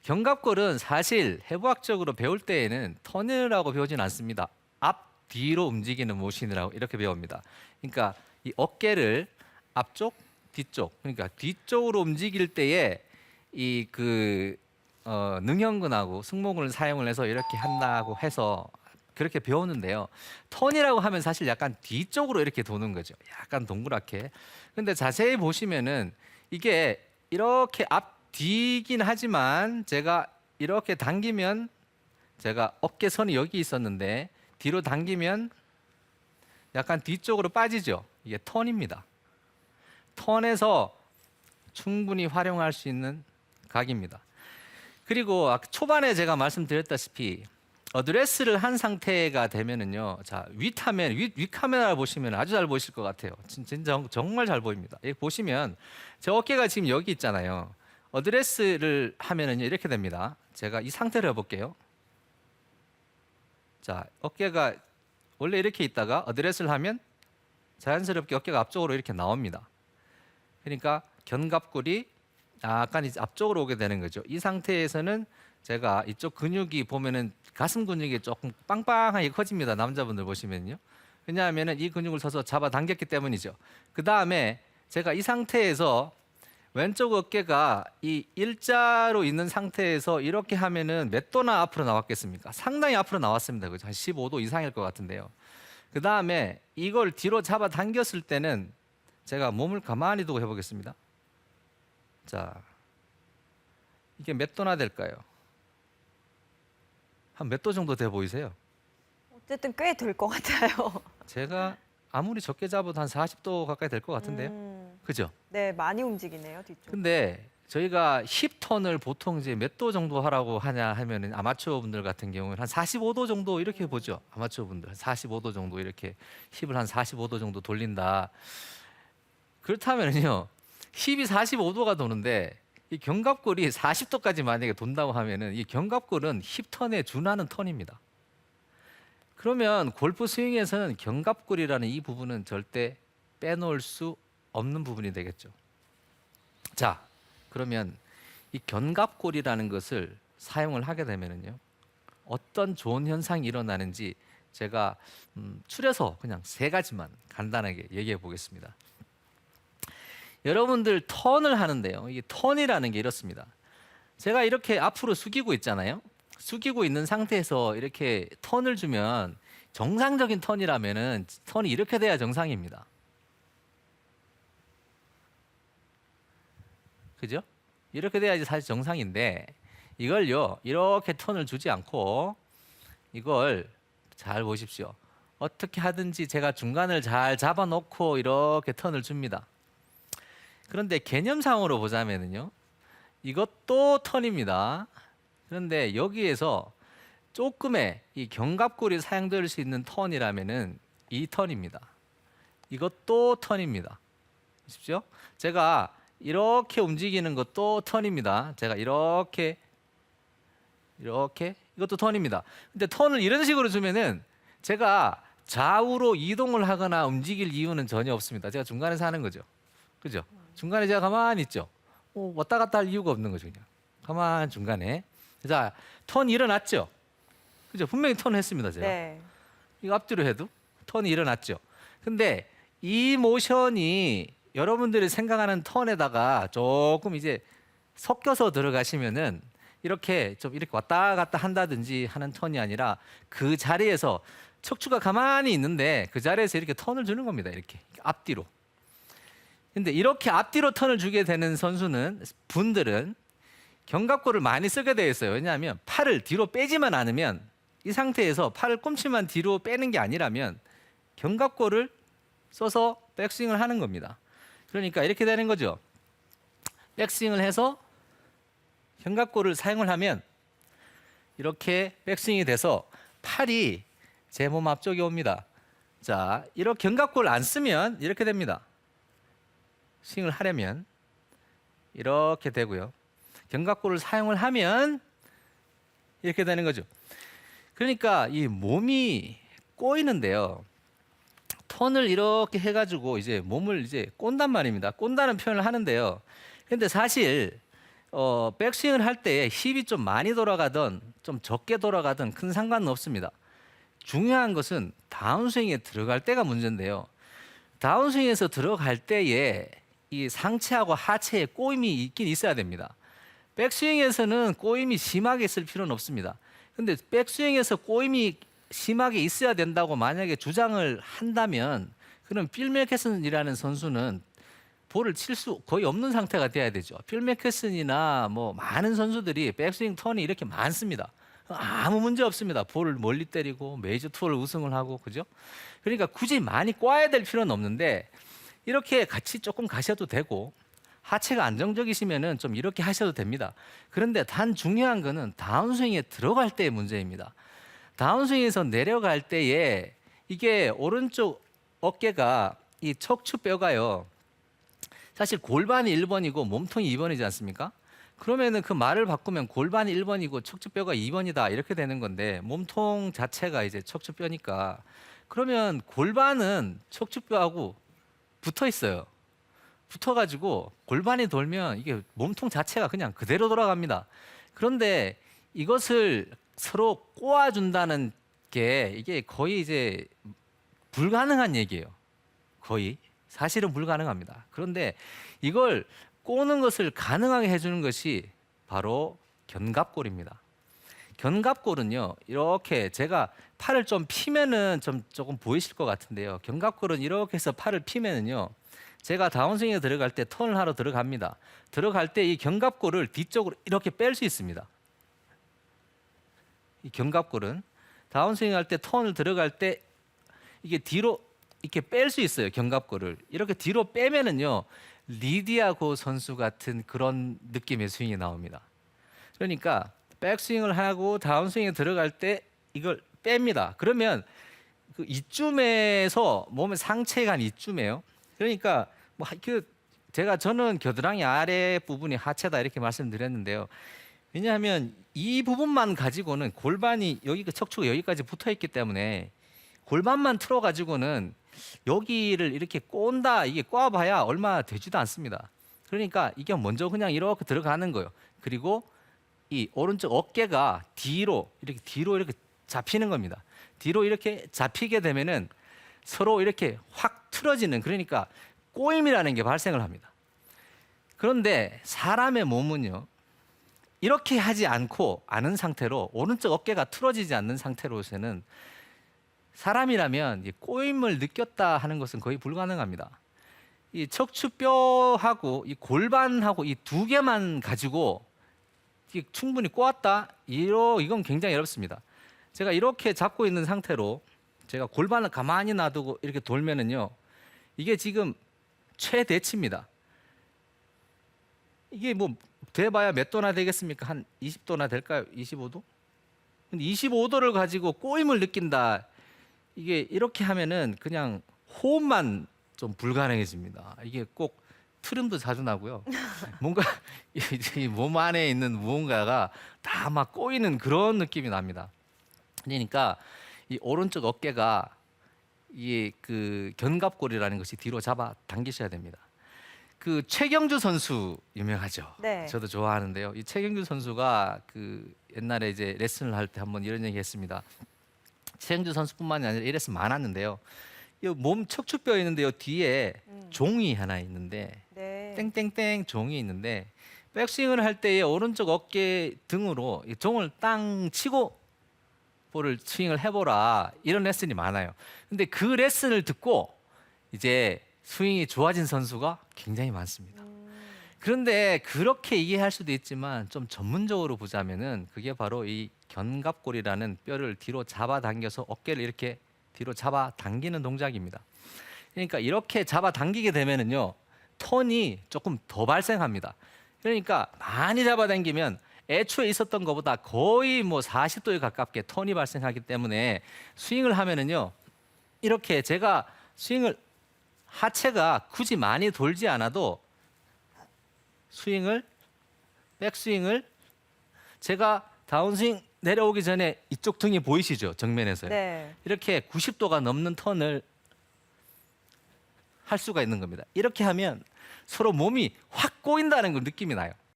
견갑골은 사실 해부학적으로 배울 때에는 턴이라고 배우진 않습니다. 앞, 뒤로 움직이는 모션이라고 이렇게 배웁니다. 그러니까 이 어깨를 앞쪽, 뒤쪽, 그러니까 뒤쪽으로 움직일 때에 능형근하고 승모근을 사용을 해서 이렇게 한다고 해서 그렇게 배우는데요. 턴이라고 하면 사실 약간 뒤쪽으로 이렇게 도는 거죠. 약간 동그랗게. 근데 자세히 보시면은 이게 이렇게 앞뒤긴 하지만 제가 이렇게 당기면 제가 어깨선이 여기 있었는데 뒤로 당기면 약간 뒤쪽으로 빠지죠. 이게 턴입니다. 턴에서 충분히 활용할 수 있는 각입니다. 그리고 아까 초반에 제가 말씀드렸다시피 어드레스를 한 상태가 되면은요, 자 위 카메라 보시면 아주 잘 보이실 것 같아요. 진짜 정말 잘 보입니다. 여기 보시면 제 어깨가 지금 여기 있잖아요. 어드레스를 하면은요 이렇게 됩니다. 제가 이 상태를 해볼게요. 자 어깨가 원래 이렇게 있다가 어드레스를 하면 자연스럽게 어깨가 앞쪽으로 이렇게 나옵니다. 그러니까 견갑골이 약간 이제 앞쪽으로 오게 되는 거죠. 이 상태에서는 제가 이쪽 근육이 보면은 가슴 근육이 조금 빵빵하게 커집니다. 남자분들 보시면요. 왜냐하면은 이 근육을 서서 잡아 당겼기 때문이죠. 그 다음에 제가 이 상태에서 왼쪽 어깨가 이 일자로 있는 상태에서 이렇게 하면은 몇 도나 앞으로 나왔겠습니까? 상당히 앞으로 나왔습니다. 그죠? 한 15도 이상일 것 같은데요. 그 다음에 이걸 뒤로 잡아 당겼을 때는 제가 몸을 가만히 두고 해보겠습니다. 자, 이게 몇 도나 될까요? 한 몇 도 정도 돼 보이세요? 어쨌든 꽤 될 것 같아요. 제가 아무리 적게 잡아도 한 40도 가까이 될 것 같은데요. 그죠? 네, 많이 움직이네요, 뒤쪽. 근데 저희가 힙 턴을 보통 이제 몇 도 정도 하라고 하냐 하면은 아마추어 분들 같은 경우는 한 45도 정도 이렇게 보죠. 아마추어 분들 45도 정도 이렇게 힙을 한 45도 정도 돌린다. 그렇다면요. 힙이 45도가 도는데 이 견갑골이 40도까지 만약에 돈다고 하면은 이 견갑골은 힙 턴에 준하는 턴입니다. 그러면 골프 스윙에서는 견갑골이라는 이 부분은 절대 빼놓을 수 없는 부분이 되겠죠. 자, 그러면 이 견갑골이라는 것을 사용을 하게 되면은요, 어떤 좋은 현상이 일어나는지 제가 추려서 그냥 세 가지만 간단하게 얘기해 보겠습니다. 여러분들 턴을 하는데요, 이 턴이라는 게 이렇습니다. 제가 이렇게 앞으로 숙이고 있잖아요. 숙이고 있는 상태에서 이렇게 턴을 주면 정상적인 턴이라면은 턴이 이렇게 돼야 정상입니다. 그죠? 이렇게 돼야지 사실 정상인데 이걸요 이렇게 턴을 주지 않고 이걸 잘 보십시오. 어떻게 하든지 제가 중간을 잘 잡아놓고 이렇게 턴을 줍니다. 그런데 개념상으로 보자면은요 이것도 턴입니다. 그런데 여기에서 조금의 이 견갑골이 사용될 수 있는 턴이라면은 이 턴입니다. 이것도 턴입니다. 보십시오. 제가 이렇게 움직이는 것도 턴입니다. 제가 이렇게 이것도 턴입니다. 근데 턴을 이런 식으로 주면은 제가 좌우로 이동을 하거나 움직일 이유는 전혀 없습니다. 제가 중간에서 하는 거죠. 그죠? 중간에 제가 가만히 있죠. 왔다 갔다 할 이유가 없는 거죠. 그냥 가만 중간에. 자, 턴 일어났죠. 그죠? 분명히 턴 했습니다. 제가. 네. 이거 앞뒤로 해도 턴이 일어났죠. 근데 이 모션이 여러분들이 생각하는 턴에다가 조금 이제 섞여서 들어가시면은 이렇게 좀 이렇게 왔다 갔다 한다든지 하는 턴이 아니라 그 자리에서 척추가 가만히 있는데 그 자리에서 이렇게 턴을 주는 겁니다. 이렇게 앞뒤로. 근데 이렇게 앞뒤로 턴을 주게 되는 분들은 견갑골을 많이 쓰게 되어 있어요. 왜냐하면 팔을 뒤로 빼지만 않으면 이 상태에서 팔을 꿈치만 뒤로 빼는 게 아니라면 견갑골을 써서 백스윙을 하는 겁니다. 그러니까 이렇게 되는 거죠. 백스윙을 해서 견갑골을 사용을 하면 이렇게 백스윙이 돼서 팔이 제 몸 앞쪽에 옵니다. 자, 이렇게 견갑골을 안 쓰면 이렇게 됩니다. 스윙을 하려면 이렇게 되고요. 견갑골을 사용을 하면 이렇게 되는 거죠. 그러니까 이 몸이 꼬이는데요. 턴을 이렇게 해가지고 이제 몸을 이제 꼰단 말입니다. 꼰다는 표현을 하는데요. 근데 사실 백스윙을 할 때 힙이 좀 많이 돌아가든 좀 적게 돌아가든 큰 상관은 없습니다. 중요한 것은 다운스윙에 들어갈 때가 문제인데요. 다운스윙에서 들어갈 때에 이 상체하고 하체에 꼬임이 있긴 있어야 됩니다. 백스윙에서는 꼬임이 심하게 있을 필요는 없습니다. 근데 백스윙에서 꼬임이 심하게 있어야 된다고 만약에 주장을 한다면 그럼 필 밀켈슨이라는 선수는 볼을 칠 수 거의 없는 상태가 돼야 되죠. 필 밀켈슨이나 뭐 많은 선수들이 백스윙 턴이 이렇게 많습니다. 아무 문제 없습니다. 볼을 멀리 때리고 메이저 투어를 우승을 하고 그죠? 그러니까 굳이 많이 꽈야 될 필요는 없는데 이렇게 같이 조금 가셔도 되고 하체가 안정적이시면은 좀 이렇게 하셔도 됩니다. 그런데 단 중요한 거는 다운스윙에 들어갈 때의 문제입니다. 다운스윙에서 내려갈 때에 이게 오른쪽 어깨가 이 척추뼈가요. 사실 골반이 1번이고 몸통이 2번이지 않습니까? 그러면은 그 말을 바꾸면 골반이 1번이고 척추뼈가 2번이다 이렇게 되는 건데 몸통 자체가 이제 척추뼈니까 그러면 골반은 척추뼈하고 붙어 있어요. 붙어가지고 골반이 돌면 이게 몸통 자체가 그냥 그대로 돌아갑니다. 그런데 이것을 서로 꼬아준다는 게 이게 거의 이제 불가능한 얘기예요. 거의 사실은 불가능합니다. 그런데 이걸 꼬는 것을 가능하게 해주는 것이 바로 견갑골입니다. 견갑골은요 이렇게 제가 팔을 좀 피면은 좀 조금 보이실 것 같은데요. 견갑골은 이렇게 해서 팔을 피면은요. 제가 다운스윙에 들어갈 때 턴을 하러 들어갑니다. 들어갈 때 이 견갑골을 뒤쪽으로 이렇게 뺄 수 있습니다. 이 견갑골은 다운스윙 할 때 턴을 들어갈 때 이게 뒤로 이렇게 뺄 수 있어요. 견갑골을 이렇게 뒤로 빼면은요 리디아고 선수 같은 그런 느낌의 스윙이 나옵니다. 그러니까 백스윙을 하고 다운스윙에 들어갈 때 이걸 뺍니다. 그러면 그 이쯤에서 몸의 상체가 한 이쯤이에요. 그러니까 뭐 저는 겨드랑이 아래 부분이 하체다 이렇게 말씀드렸는데요. 왜냐하면 이 부분만 가지고는 골반이 여기 척추가 여기까지 붙어 있기 때문에 골반만 틀어 가지고는 여기를 이렇게 꼰다 이게 꽈봐야 얼마 되지도 않습니다. 그러니까 이게 먼저 그냥 이렇게 들어가는 거예요. 그리고 이 오른쪽 어깨가 뒤로 이렇게 잡히는 겁니다. 뒤로 이렇게 잡히게 되면은 서로 이렇게 확 틀어지는 그러니까 꼬임이라는 게 발생을 합니다. 그런데 사람의 몸은요 이렇게 하지 않고 않은 상태로 오른쪽 어깨가 틀어지지 않는 상태로서는 사람이라면 이 꼬임을 느꼈다 하는 것은 거의 불가능합니다. 이 척추뼈하고 이 골반하고 이 두 개만 가지고 충분히 꼬았다 이건 굉장히 어렵습니다. 제가 이렇게 잡고 있는 상태로 제가 골반을 가만히 놔두고 이렇게 돌면은요 이게 지금 최대치입니다. 이게 뭐 돼봐야 몇 도나 되겠습니까? 한 20도나 될까요? 25도? 근데 25도를 가지고 꼬임을 느낀다. 이게 이렇게 하면은 그냥 호흡만 좀 불가능해집니다. 이게 꼭 트림도 자주 나고요. 뭔가 이 몸 안에 있는 무언가가 다 막 꼬이는 그런 느낌이 납니다. 그러니까 이 오른쪽 어깨가 이 그 견갑골이라는 것이 뒤로 잡아 당기셔야 됩니다. 그 최경주 선수 유명하죠. 네. 저도 좋아하는데요. 이 최경주 선수가 그 옛날에 이제 레슨을 할 때 한번 이런 얘기했습니다. 최경주 선수뿐만이 아니라 이 레슨 많았는데요. 이 몸 척추뼈 있는데요 뒤에 종이 하나 있는데 네. 땡땡땡 종이 있는데 백스윙을 할 때에 오른쪽 어깨 등으로 이 종을 땅 치고 볼을 스윙을 해보라 이런 레슨이 많아요. 근데 그 레슨을 듣고 이제 스윙이 좋아진 선수가 굉장히 많습니다. 그런데 그렇게 이해할 수도 있지만 좀 전문적으로 보자면은 그게 바로 이 견갑골이라는 뼈를 뒤로 잡아당겨서 어깨를 이렇게 뒤로 잡아당기는 동작입니다. 그러니까 이렇게 잡아당기게 되면은요 턴이 조금 더 발생합니다. 그러니까 많이 잡아당기면 애초에 있었던 것보다 거의 뭐 40도에 가깝게 턴이 발생하기 때문에 스윙을 하면은요 이렇게 제가 스윙을 하체가 굳이 많이 돌지 않아도 백스윙을 제가 다운스윙 내려오기 전에 이쪽 등이 보이시죠? 정면에서요. 네. 이렇게 90도가 넘는 턴을 할 수가 있는 겁니다. 이렇게 하면 서로 몸이 확 꼬인다는 걸 느낌이 나요.